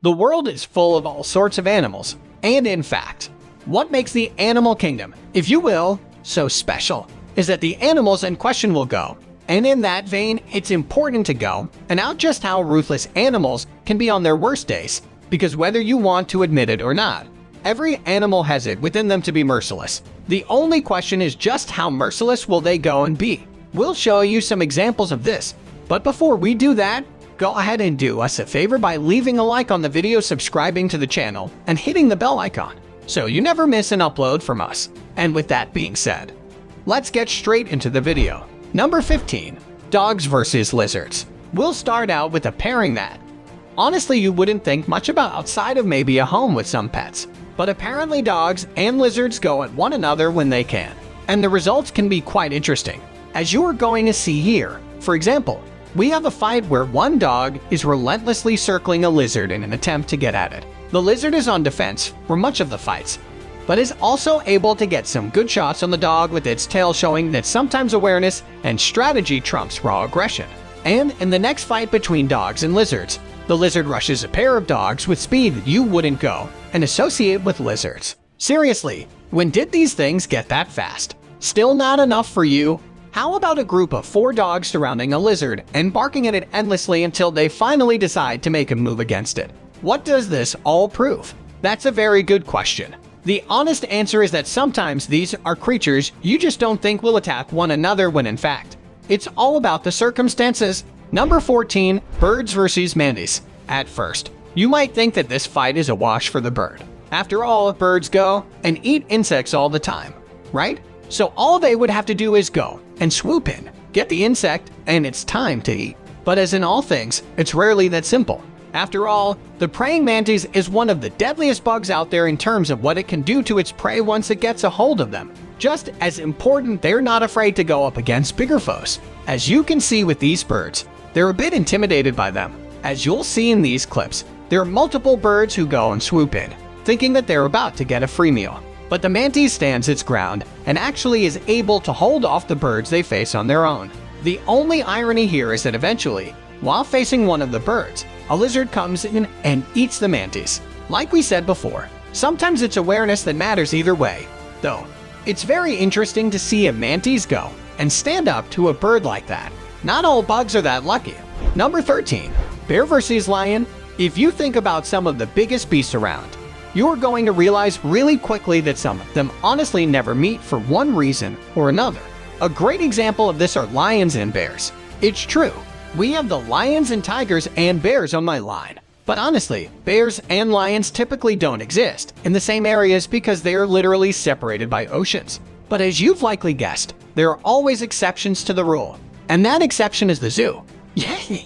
The world is full of all sorts of animals, and in fact, what makes the animal kingdom, if you will, so special is that the animals in question will go. And in that vein, it's important to go and out just how ruthless animals can be on their worst days, because whether you want to admit it or not, every animal has it within them to be merciless. The only question is just how merciless will they go and be. We'll show you some examples of this, but before we do that, go ahead and do us a favor by leaving a like on the video, subscribing to the channel, and hitting the bell icon, so you never miss an upload from us. And with that being said, let's get straight into the video. Number 15. Dogs versus lizards. We'll start out with a pairing that, honestly, you wouldn't think much about outside of maybe a home with some pets. But apparently dogs and lizards go at one another when they can. And the results can be quite interesting, as you are going to see here. For example, we have a fight where one dog is relentlessly circling a lizard in an attempt to get at it. The lizard is on defense for much of the fights, but is also able to get some good shots on the dog with its tail, showing that sometimes awareness and strategy trumps raw aggression. And in the next fight between dogs and lizards, the lizard rushes a pair of dogs with speed that you wouldn't go and associate with lizards. Seriously, when did these things get that fast? Still not enough for you? How about a group of 4 dogs surrounding a lizard and barking at it endlessly until they finally decide to make a move against it? What does this all prove? That's a very good question. The honest answer is that sometimes these are creatures you just don't think will attack one another, when in fact, it's all about the circumstances. Number 14. Birds versus mantis. At first, you might think that this fight is a wash for the bird. After all, birds go and eat insects all the time, right? So all they would have to do is go and swoop in, get the insect, and it's time to eat. But as in all things, it's rarely that simple. After all, the praying mantis is one of the deadliest bugs out there in terms of what it can do to its prey once it gets a hold of them. Just as important, they're not afraid to go up against bigger foes. As you can see with these birds, they're a bit intimidated by them. As you'll see in these clips, there are multiple birds who go and swoop in, thinking that they're about to get a free meal. But the mantis stands its ground and actually is able to hold off the birds they face on their own. The only irony here is that eventually, while facing one of the birds, a lizard comes in and eats the mantis. Like we said before, sometimes it's awareness that matters either way. Though, it's very interesting to see a mantis go and stand up to a bird like that. Not all bugs are that lucky. Number 13. Bear versus lion. If you think about some of the biggest beasts around, you are going to realize really quickly that some of them honestly never meet for one reason or another. A great example of this are lions and bears. It's true, we have the lions and tigers and bears on my line. But honestly, bears and lions typically don't exist in the same areas because they are literally separated by oceans. But as you've likely guessed, there are always exceptions to the rule. And that exception is the zoo.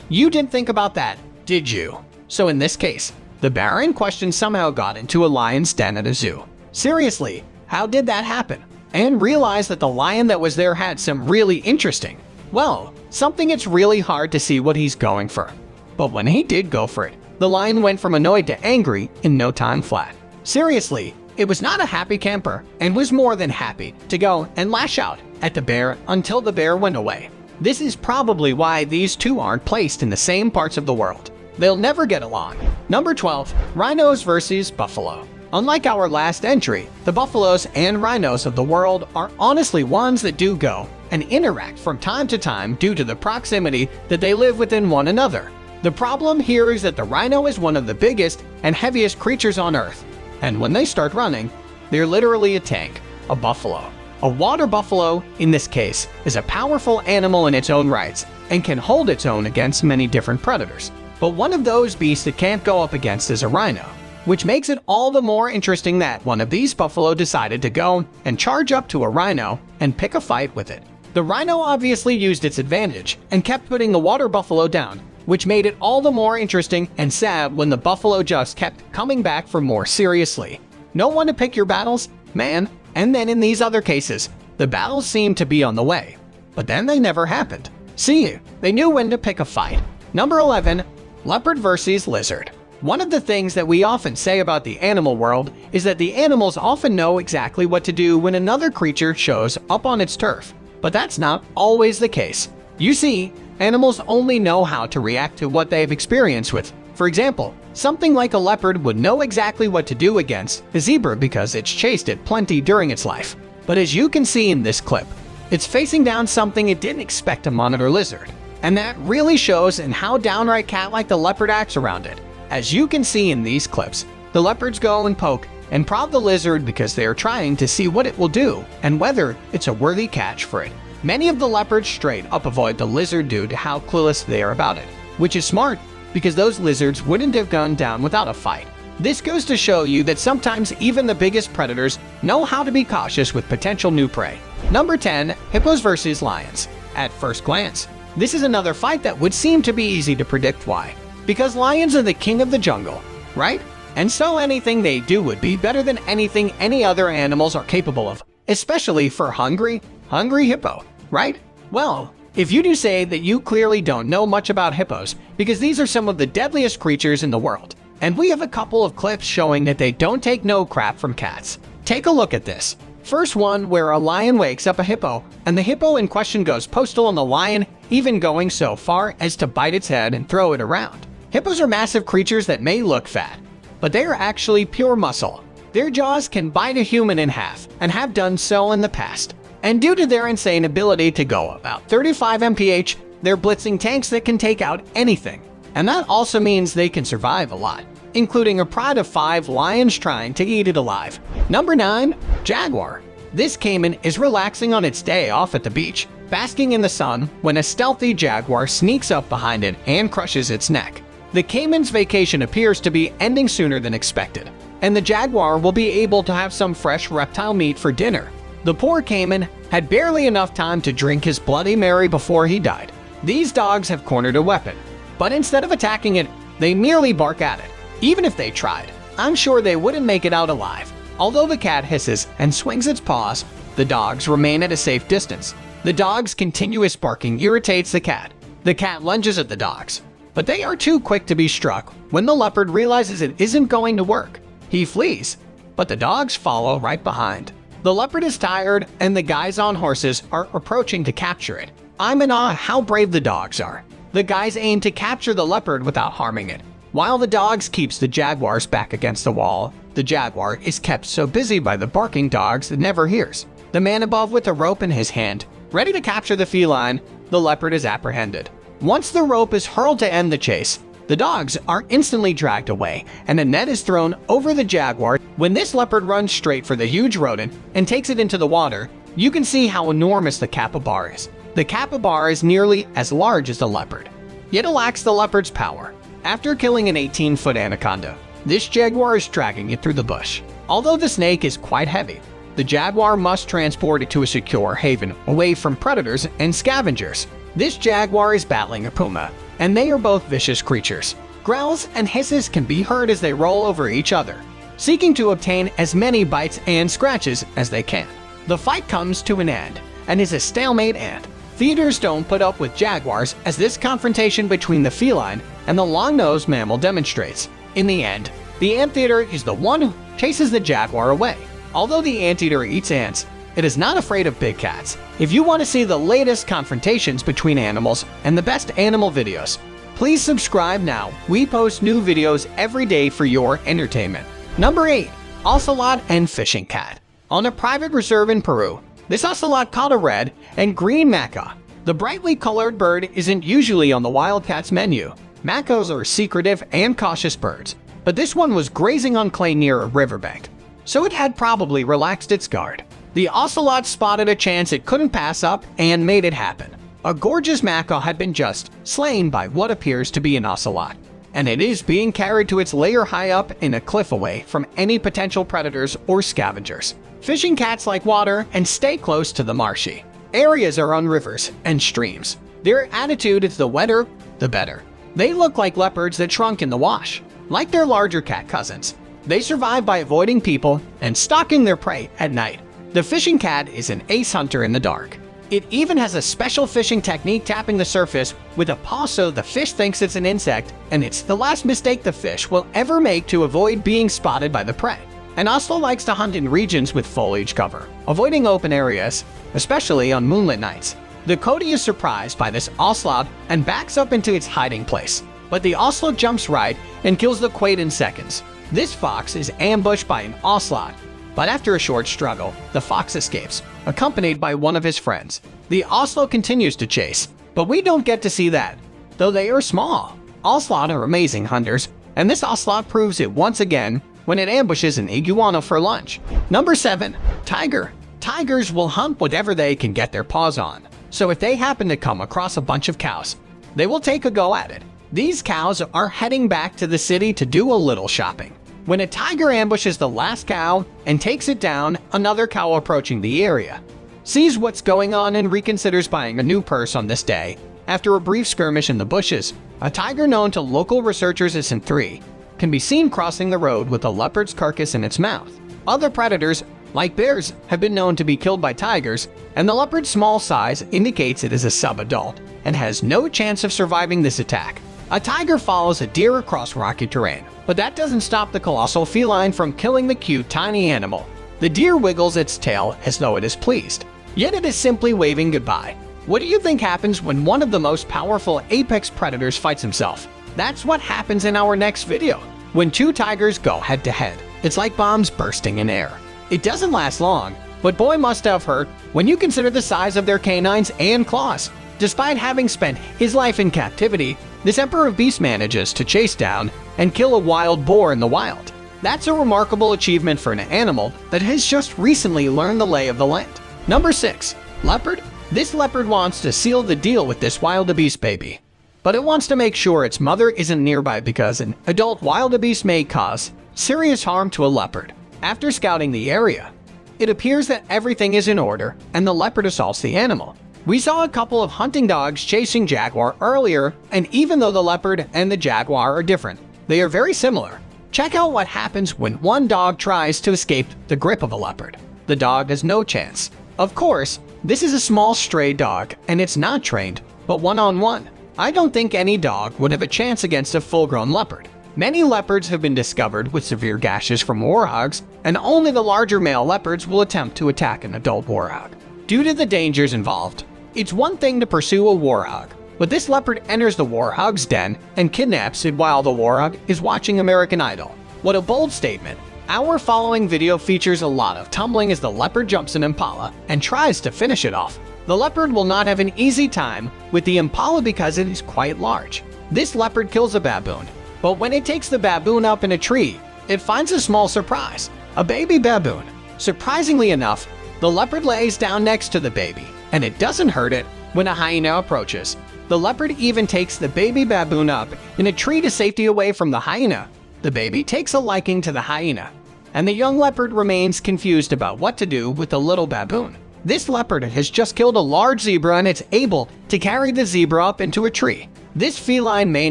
You didn't think about that, did you? So in this case, the bear in question somehow got into a lion's den at a zoo. Seriously, how did that happen? And realized that the lion that was there had some really interesting, well, something it's really hard to see what he's going for. But when he did go for it, the lion went from annoyed to angry in no time flat. Seriously, it was not a happy camper and was more than happy to go and lash out at the bear until the bear went away. This is probably why these two aren't placed in the same parts of the world. They'll never get along. Number 12. Rhinos versus buffalo. Unlike our last entry, the buffaloes and rhinos of the world are honestly ones that do go and interact from time to time due to the proximity that they live within one another. The problem here is that the rhino is one of the biggest and heaviest creatures on Earth, and when they start running, they're literally a tank. A buffalo, a water buffalo in this case, is a powerful animal in its own rights and can hold its own against many different predators. But one of those beasts it can't go up against is a rhino, which makes it all the more interesting that one of these buffalo decided to go and charge up to a rhino and pick a fight with it. The rhino obviously used its advantage and kept putting the water buffalo down, which made it all the more interesting and sad when the buffalo just kept coming back for more. Seriously, no one to pick your battles, man. And then in these other cases, the battles seemed to be on the way, but then they never happened. See, they knew when to pick a fight. Number 11. Leopard versus lizard. One of the things that we often say about the animal world is that the animals often know exactly what to do when another creature shows up on its turf. But that's not always the case. You see, animals only know how to react to what they've experienced with. For example, Something like a leopard would know exactly what to do against a zebra because it's chased it plenty during its life. But as you can see in this clip, it's facing down something it didn't expect to monitor lizard. And that really shows in how downright cat-like the leopard acts around it. As you can see in these clips, the leopards go and poke and prod the lizard because they are trying to see what it will do and whether it's a worthy catch for it. Many of the leopards straight up avoid the lizard due to how clueless they are about it, which is smart because those lizards wouldn't have gone down without a fight. This goes to show you that sometimes even the biggest predators know how to be cautious with potential new prey. Number 10. Hippos versus lions. At first glance, this is another fight that would seem to be easy to predict. Why? Because lions are the king of the jungle, right? And so anything they do would be better than anything any other animals are capable of, especially for hungry hippo, right? Well, if you do say that you clearly don't know much about hippos, because these are some of the deadliest creatures in the world, and we have a couple of clips showing that they don't take no crap from cats. Take a look at this. First one where a lion wakes up a hippo, and the hippo in question goes postal on the lion, even going so far as to bite its head and throw it around. Hippos are massive creatures that may look fat, but they are actually pure muscle. Their jaws can bite a human in half, and have done so in the past. And due to their insane ability to go about 35 mph, they're blitzing tanks that can take out anything. And that also means they can survive a lot, including a pride of 5 lions trying to eat it alive. Number 9. Jaguar. This caiman is relaxing on its day off at the beach, basking in the sun, when a stealthy jaguar sneaks up behind it and crushes its neck. The caiman's vacation appears to be ending sooner than expected, and the jaguar will be able to have some fresh reptile meat for dinner. The poor caiman had barely enough time to drink his Bloody Mary before he died. These dogs have cornered a weapon, but instead of attacking it, they merely bark at it. Even if they tried, I'm sure they wouldn't make it out alive. Although the cat hisses and swings its paws, the dogs remain at a safe distance. The dog's continuous barking irritates the cat. The cat lunges at the dogs, but they are too quick to be struck when the leopard realizes it isn't going to work. He flees, but the dogs follow right behind. The leopard is tired, and the guys on horses are approaching to capture it. I'm in awe how brave the dogs are. The guys aim to capture the leopard without harming it, while the dogs keeps the jaguars back against the wall. The jaguar is kept so busy by the barking dogs it never hears. The man above with a rope in his hand, ready to capture the feline, the leopard is apprehended. Once the rope is hurled to end the chase, the dogs are instantly dragged away, and a net is thrown over the jaguar. When this leopard runs straight for the huge rodent and takes it into the water, you can see how enormous the capybara is. The capybara is nearly as large as the leopard, yet it lacks the leopard's power. After killing an 18-foot anaconda, this jaguar is dragging it through the bush. Although the snake is quite heavy, the jaguar must transport it to a secure haven away from predators and scavengers. This jaguar is battling a puma, and they are both vicious creatures. Growls and hisses can be heard as they roll over each other, seeking to obtain as many bites and scratches as they can. The fight comes to an end, and is a stalemate, and theaters don't put up with jaguars, as this confrontation between the feline and the long-nosed mammal demonstrates. In the end, the anteater is the one who chases the jaguar away. Although the anteater eats ants, it is not afraid of big cats. If you want to see the latest confrontations between animals and the best animal videos, please subscribe now. We post new videos every day for your entertainment. Number 8. Ocelot and fishing cat. On a private reserve in Peru, this ocelot caught a red and green macaw. The brightly colored bird isn't usually on the wildcat's menu. Macaws are secretive and cautious birds, but this one was grazing on clay near a riverbank, so it had probably relaxed its guard. The ocelot spotted a chance it couldn't pass up and made it happen. A gorgeous macaw had been just slain by what appears to be an ocelot, and it is being carried to its lair high up in a cliff away from any potential predators or scavengers. Fishing cats like water and stay close to the marshy areas are on rivers and streams. Their attitude is the wetter, the better. They look like leopards that shrunk in the wash. Like their larger cat cousins, they survive by avoiding people and stalking their prey at night. The fishing cat is an ace hunter in the dark. It even has a special fishing technique, tapping the surface with a paw so the fish thinks it's an insect, and it's the last mistake the fish will ever make to avoid being spotted by the prey. An ocelot likes to hunt in regions with foliage cover, avoiding open areas, especially on moonlit nights. The coyote is surprised by this ocelot and backs up into its hiding place. but the ocelot jumps right and kills the quaid in seconds. This fox is ambushed by an ocelot, but after a short struggle, the fox escapes, accompanied by one of his friends. The ocelot continues to chase, but we don't get to see that, though they are small. Ocelot are amazing hunters, and this ocelot proves it once again when it ambushes an iguana for lunch. Number 7. Tiger. Tigers will hunt whatever they can get their paws on, so if they happen to come across a bunch of cows, they will take a go at it. These cows are heading back to the city to do a little shopping. When a tiger ambushes the last cow and takes it down, another cow approaching the area sees what's going on and reconsiders buying a new purse on this day. After a brief skirmish in the bushes, a tiger known to local researchers as Sin3 can be seen crossing the road with a leopard's carcass in its mouth. Other predators, like bears, have been known to be killed by tigers, and the leopard's small size indicates it is a sub-adult and has no chance of surviving this attack. A tiger follows a deer across rocky terrain, but that doesn't stop the colossal feline from killing the cute tiny animal. The deer wiggles its tail as though it is pleased, yet it is simply waving goodbye. What do you think happens when one of the most powerful apex predators fights himself? That's what happens in our next video. When two tigers go head to head, it's like bombs bursting in air. It doesn't last long, but boy must have hurt when you consider the size of their canines and claws. Despite having spent his life in captivity, this Emperor of Beasts manages to chase down and kill a wild boar in the wild. That's a remarkable achievement for an animal that has just recently learned the lay of the land. Number 6. Leopard. This leopard wants to seal the deal with this wildebeest baby, but it wants to make sure its mother isn't nearby because an adult wildebeest may cause serious harm to a leopard. After scouting the area, it appears that everything is in order and the leopard assaults the animal. We saw a couple of hunting dogs chasing jaguar earlier, and even though the leopard and the jaguar are different, they are very similar. Check out what happens when one dog tries to escape the grip of a leopard. The dog has no chance. Of course, this is a small stray dog and it's not trained, but one-on-one, I don't think any dog would have a chance against a full-grown leopard. Many leopards have been discovered with severe gashes from warhogs, and only the larger male leopards will attempt to attack an adult warhog. Due to the dangers involved, it's one thing to pursue a warhog, but this leopard enters the warhog's den and kidnaps it while the warhog is watching American Idol. What a bold statement. Our following video features a lot of tumbling as the leopard jumps an impala and tries to finish it off. The leopard will not have an easy time with the impala because it is quite large. This leopard kills a baboon, but when it takes the baboon up in a tree, it finds a small surprise, a baby baboon. Surprisingly enough, the leopard lays down next to the baby, and it doesn't hurt it when a hyena approaches. The leopard even takes the baby baboon up in a tree to safety away from the hyena. The baby takes a liking to the hyena, and the young leopard remains confused about what to do with the little baboon. This leopard has just killed a large zebra and it's able to carry the zebra up into a tree. This feline may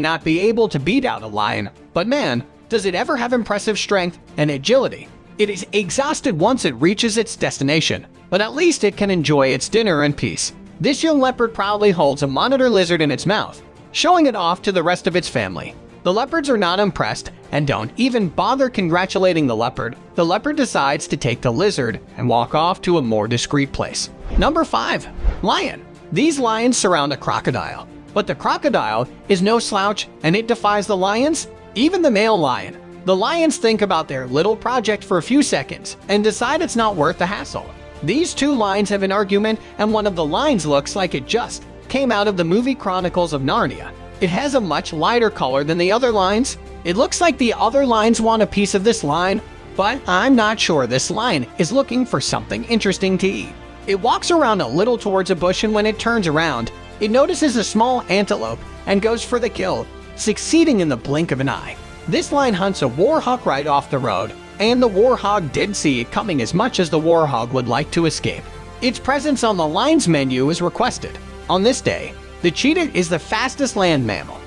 not be able to beat out a lion, but man, does it ever have impressive strength and agility. It is exhausted once it reaches its destination, but at least it can enjoy its dinner in peace. This young leopard proudly holds a monitor lizard in its mouth, showing it off to the rest of its family. The leopards are not impressed and don't even bother congratulating the leopard. The leopard decides to take the lizard and walk off to a more discreet place. Number 5. Lion. These lions surround a crocodile, but the crocodile is no slouch and it defies the lions, even the male lion. The lions think about their little project for a few seconds and decide it's not worth the hassle. These two lions have an argument, and one of the lions looks like it just came out of the movie Chronicles of Narnia. It has a much lighter color than the other lions. It looks like the other lions want a piece of this lion, but I'm not sure this lion is looking for something interesting to eat. It walks around a little towards a bush, and when it turns around, it notices a small antelope and goes for the kill, succeeding in the blink of an eye. This lion hunts a warhog right off the road, and the warhog did see it coming as much as the warhog would like to escape. Its presence on the lion's menu is requested. On this day, the cheetah is the fastest land mammal,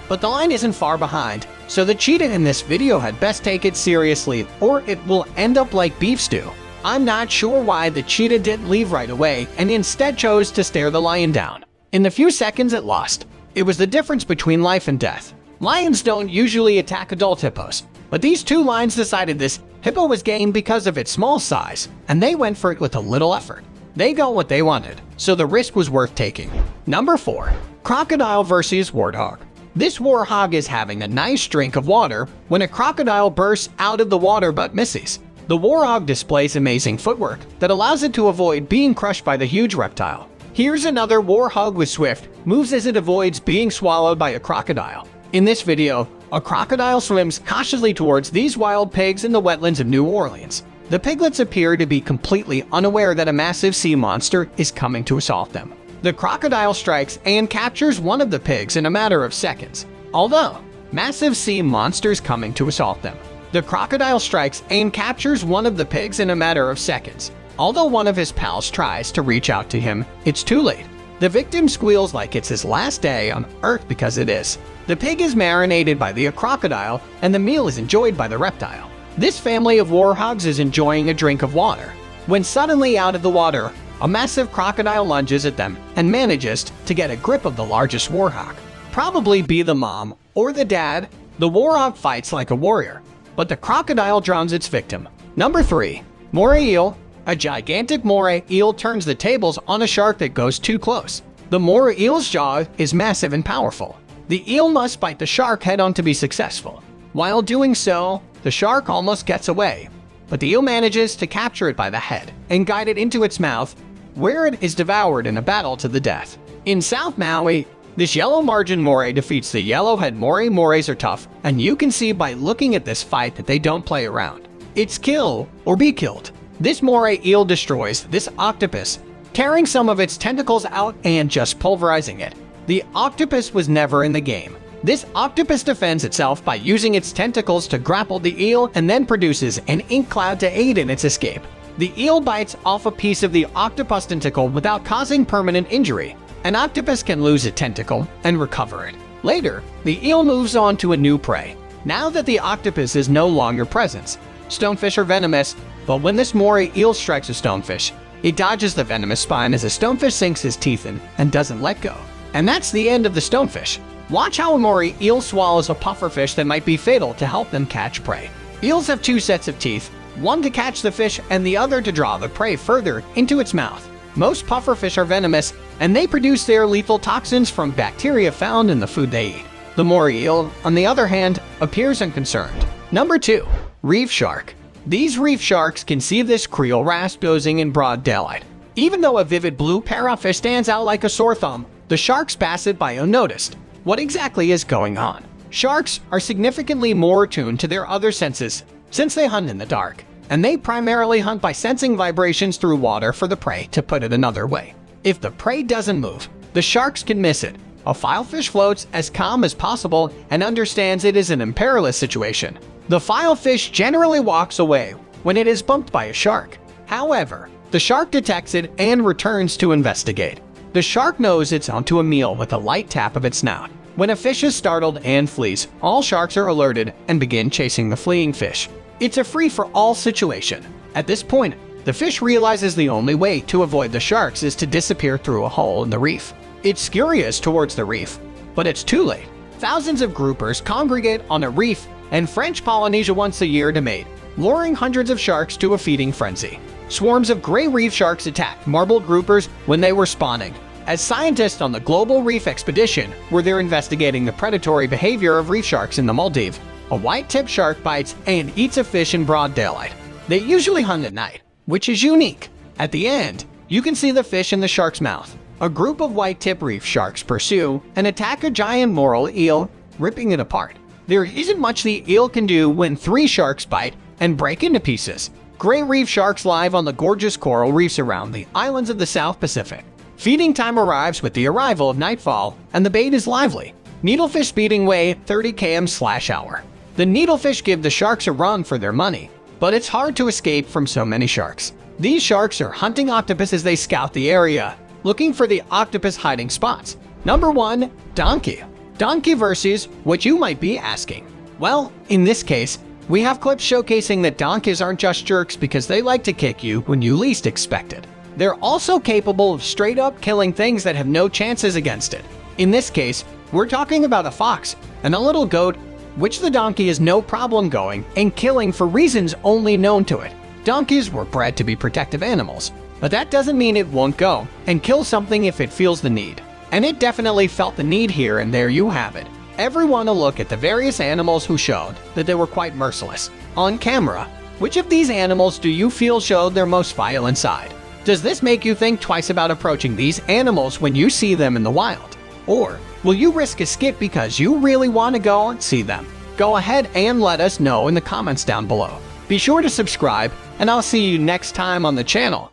but the lion isn't far behind, so the cheetah in this video had best take it seriously or it will end up like beef stew. I'm not sure why the cheetah didn't leave right away and instead chose to stare the lion down. In the few seconds it lost, it was the difference between life and death. Lions don't usually attack adult hippos, but these two lions decided this hippo was game because of its small size, and they went for it with a little effort. They got what they wanted, so the risk was worth taking. Number 4. Crocodile versus warthog. This warhog is having a nice drink of water when a crocodile bursts out of the water but misses. The warhog displays amazing footwork that allows it to avoid being crushed by the huge reptile. Here's another warhog with swift moves as it avoids being swallowed by a crocodile. In this video, a crocodile swims cautiously towards these wild pigs in the wetlands of New Orleans. The piglets appear to be completely unaware that a massive sea monster is coming to assault them. The crocodile strikes and captures one of the pigs in a matter of seconds. Although, massive sea monsters coming to assault them. The crocodile strikes and captures one of the pigs in a matter of seconds. Although one of his pals tries to reach out to him, it's too late. The victim squeals like it's his last day on Earth because it is. The pig is marinated by the crocodile and the meal is enjoyed by the reptile. This family of warhogs is enjoying a drink of water when suddenly out of the water, a massive crocodile lunges at them and manages to get a grip of the largest warhog. Probably be the mom or the dad. The warhog fights like a warrior, but the crocodile drowns its victim. Number 3. Moray eel. A gigantic moray eel turns the tables on a shark that goes too close. The moray eel's jaw is massive and powerful. The eel must bite the shark head-on to be successful. While doing so, the shark almost gets away, but the eel manages to capture it by the head and guide it into its mouth, where it is devoured in a battle to the death. In South Maui, this yellow margin moray defeats the yellowhead moray. Morays are tough, and you can see by looking at this fight that they don't play around. It's kill or be killed. This moray eel destroys this octopus, tearing some of its tentacles out and just pulverizing it. The octopus was never in the game. This octopus defends itself by using its tentacles to grapple the eel and then produces an ink cloud to aid in its escape. The eel bites off a piece of the octopus tentacle without causing permanent injury. An octopus can lose a tentacle and recover it. Later, the eel moves on to a new prey. Now that the octopus is no longer present, stonefish are venomous, but when this moray eel strikes a stonefish, it dodges the venomous spine as a stonefish sinks his teeth in and doesn't let go. And that's the end of the stonefish. Watch how a moray eel swallows a pufferfish that might be fatal to help them catch prey. Eels have 2 sets of teeth, one to catch the fish and the other to draw the prey further into its mouth. Most pufferfish are venomous, and they produce their lethal toxins from bacteria found in the food they eat. The moray eel, on the other hand, appears unconcerned. Number 2. Reef shark. These reef sharks can see this Creole wrasse dozing in broad daylight. Even though a vivid blue parrotfish stands out like a sore thumb, the sharks pass it by unnoticed. What exactly is going on? Sharks are significantly more attuned to their other senses since they hunt in the dark, and they primarily hunt by sensing vibrations through water for the prey. To put it another way, if the prey doesn't move, the sharks can miss it. A filefish floats as calm as possible and understands it is an perilous situation. The filefish generally walks away when it is bumped by a shark. However, the shark detects it and returns to investigate. The shark knows it's onto a meal with a light tap of its snout. When a fish is startled and flees, all sharks are alerted and begin chasing the fleeing fish. It's a free-for-all situation. At this point, the fish realizes the only way to avoid the sharks is to disappear through a hole in the reef. It scurries towards the reef, but it's too late. Thousands of groupers congregate on a reef in French Polynesia once a year to mate, luring hundreds of sharks to a feeding frenzy. Swarms of gray reef sharks attacked marbled groupers when they were spawning. As scientists on the Global Reef Expedition were there investigating the predatory behavior of reef sharks in the Maldives, a white-tipped shark bites and eats a fish in broad daylight. They usually hunt at night, which is unique. At the end, you can see the fish in the shark's mouth. A group of white-tipped reef sharks pursue and attack a giant moray eel, ripping it apart. There isn't much the eel can do when 3 sharks bite and break into pieces. Gray reef sharks live on the gorgeous coral reefs around the islands of the South Pacific. Feeding time arrives with the arrival of nightfall, and the bait is lively. Needlefish speeding away 30 km/h. The needlefish give the sharks a run for their money, but it's hard to escape from so many sharks. These sharks are hunting octopus as they scout the area, looking for the octopus hiding spots. Number 1. Donkey. Donkey versus what you might be asking. Well, in this case, we have clips showcasing that donkeys aren't just jerks because they like to kick you when you least expect it. They're also capable of straight up killing things that have no chances against it. In this case, we're talking about a fox and a little goat, which the donkey has no problem going and killing for reasons only known to it. Donkeys were bred to be protective animals, but that doesn't mean it won't go and kill something if it feels the need. And it definitely felt the need here, and there you have it. everyone a look at the various animals who showed that they were quite merciless. On camera, which of these animals do you feel showed their most violent side? Does this make you think twice about approaching these animals when you see them in the wild? Or will you risk a skip because you really want to go and see them? Go ahead and let us know in the comments down below. Be sure to subscribe, and I'll see you next time on the channel.